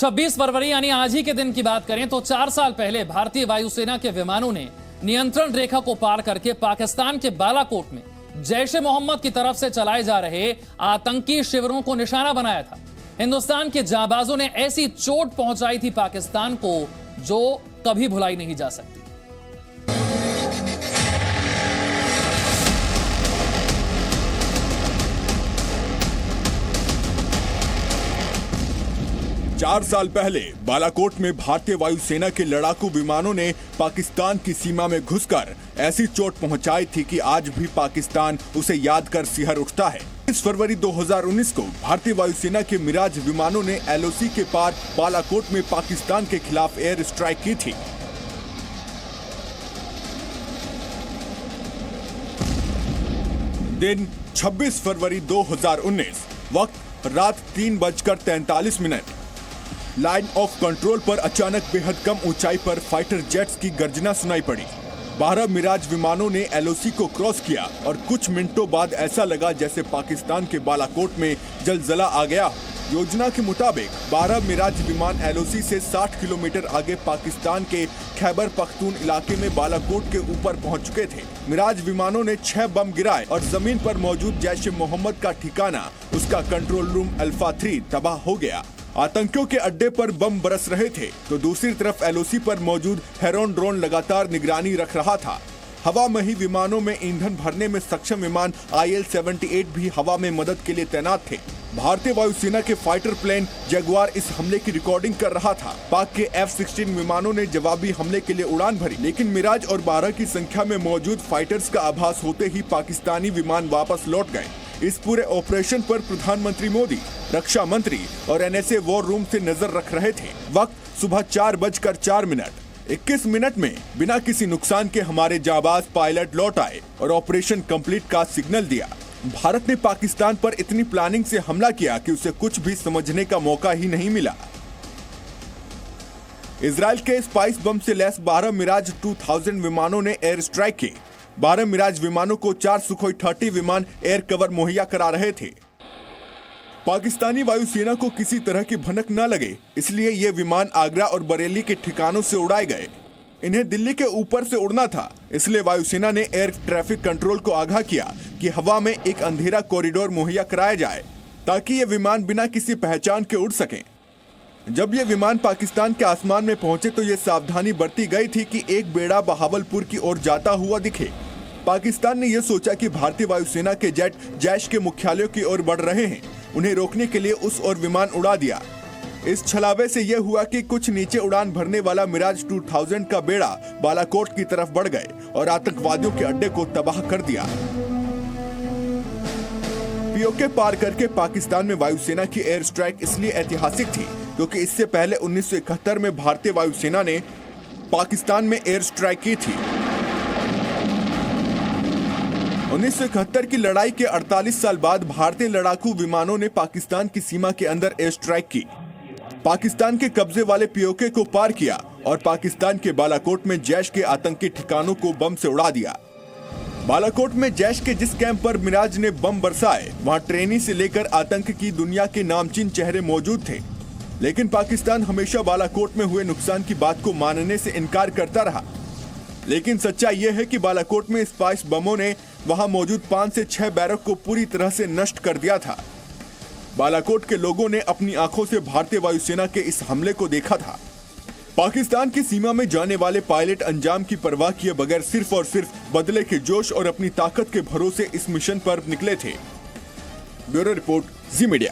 26 फरवरी यानी आज ही के दिन की बात करें तो 4 साल पहले भारतीय वायुसेना के विमानों ने नियंत्रण रेखा को पार करके पाकिस्तान के बालाकोट में जैश ए मोहम्मद की तरफ से चलाए जा रहे आतंकी शिविरों को निशाना बनाया था। हिंदुस्तान के जांबाजों ने ऐसी चोट पहुंचाई थी पाकिस्तान को जो कभी भुलाई नहीं जा सकती। 4 साल पहले बालाकोट में भारतीय वायुसेना के लड़ाकू विमानों ने पाकिस्तान की सीमा में घुसकर ऐसी चोट पहुंचाई थी कि आज भी पाकिस्तान उसे याद कर सिहर उठता है। 20 फरवरी 2019 को भारतीय वायुसेना के मिराज विमानों ने LOC के पार बालाकोट में पाकिस्तान के खिलाफ एयर स्ट्राइक की थी। दिन 26 फरवरी 2019, वक्त रात 3:43। लाइन ऑफ कंट्रोल पर अचानक बेहद कम ऊंचाई पर फाइटर जेट्स की गर्जना सुनाई पड़ी। 12 मिराज विमानों ने LOC को क्रॉस किया और कुछ मिनटों बाद ऐसा लगा जैसे पाकिस्तान के बालाकोट में जलजला आ गया। योजना के मुताबिक 12 मिराज विमान LOC से 60 किलोमीटर आगे पाकिस्तान के खैबर पख्तून इलाके में बालाकोट के ऊपर पहुंच चुके थे। मिराज विमानों ने 6 बम गिराए और जमीन पर मौजूद जैश ए मोहम्मद का ठिकाना, उसका कंट्रोल रूम अल्फा 3 तबाह हो गया। आतंकियों के अड्डे पर बम बरस रहे थे तो दूसरी तरफ LOC पर मौजूद हेरोन ड्रोन लगातार निगरानी रख रहा था। हवा में ही विमानों में ईंधन भरने में सक्षम विमान IL-78 भी हवा में मदद के लिए तैनात थे। भारतीय वायुसेना के फाइटर प्लेन जगुआर इस हमले की रिकॉर्डिंग कर रहा था। पाक के F-16 विमानों ने जवाबी हमले के लिए उड़ान भरी, लेकिन मिराज और 12 की संख्या में मौजूद फाइटर्स का आभास होते ही पाकिस्तानी विमान वापस लौट गए। इस पूरे ऑपरेशन पर प्रधानमंत्री मोदी, रक्षा मंत्री और NSA वॉर रूम से नजर रख रहे थे। वक्त सुबह 4:04। 21 मिनट में बिना किसी नुकसान के हमारे जाबाज पायलट लौट आए और ऑपरेशन कंप्लीट का सिग्नल दिया। भारत ने पाकिस्तान पर इतनी प्लानिंग से हमला किया कि उसे कुछ भी समझने का मौका ही नहीं मिला। इजराइल के स्पाइस बम से लैस 12 मिराज 2000 विमानों ने एयर स्ट्राइक की। 12 मिराज विमानों को 4 सुखोई 30 विमान एयर कवर मुहैया करा रहे थे। पाकिस्तानी वायुसेना को किसी तरह की भनक न लगे, इसलिए ये विमान आगरा और बरेली के ठिकानों से उड़ाए गए। इन्हें दिल्ली के ऊपर से उड़ना था, इसलिए वायुसेना ने एयर ट्रैफिक कंट्रोल को आगाह किया कि हवा में एक अंधेरा कॉरिडोर मुहैया कराया जाए ताकि ये विमान बिना किसी पहचान के उड़ सकें। जब ये विमान पाकिस्तान के आसमान में पहुंचे तो ये सावधानी बरती गई थी कि एक बेड़ा बहावलपुर की ओर जाता हुआ दिखे। पाकिस्तान ने यह सोचा कि भारतीय वायुसेना के जेट जैश के मुख्यालयों की ओर बढ़ रहे हैं, उन्हें रोकने के लिए उस ओर विमान उड़ा दिया। इस छलावे से यह हुआ कि कुछ नीचे उड़ान भरने वाला मिराज 2000 का बेड़ा बालाकोट की तरफ बढ़ गए और आतंकवादियों के अड्डे को तबाह कर दिया। POK पार करके पाकिस्तान में वायुसेना की एयर स्ट्राइक इसलिए ऐतिहासिक थी क्योंकि इससे पहले 1971 में भारतीय वायुसेना ने पाकिस्तान में एयर स्ट्राइक की थी। 1971 की लड़ाई के 48 साल बाद भारतीय लड़ाकू विमानों ने पाकिस्तान की सीमा के अंदर एयर स्ट्राइक की, पाकिस्तान के कब्जे वाले POK को पार किया और पाकिस्तान के बालाकोट में जैश के आतंकी ठिकानों को बम से उड़ा दिया। बालाकोट में जैश के जिस कैंप पर मिराज ने बम बरसाए, वहां ट्रेनी से लेकर आतंक की दुनिया के नामचीन चेहरे मौजूद थे, लेकिन पाकिस्तान हमेशा बालाकोट में हुए नुकसान की बात को मानने से इनकार करता रहा। लेकिन सच्चाई यह है कि बालाकोट में स्पाइस बमों ने वहां मौजूद 5 से 6 बैरक को पूरी तरह से नष्ट कर दिया था। बालाकोट के लोगों ने अपनी आंखों से भारतीय वायुसेना के इस हमले को देखा था। पाकिस्तान की सीमा में जाने वाले पायलट अंजाम की परवाह किए बगैर सिर्फ और सिर्फ बदले के जोश और अपनी ताकत के भरोसे इस मिशन पर निकले थे। ब्यूरो रिपोर्ट, जी मीडिया।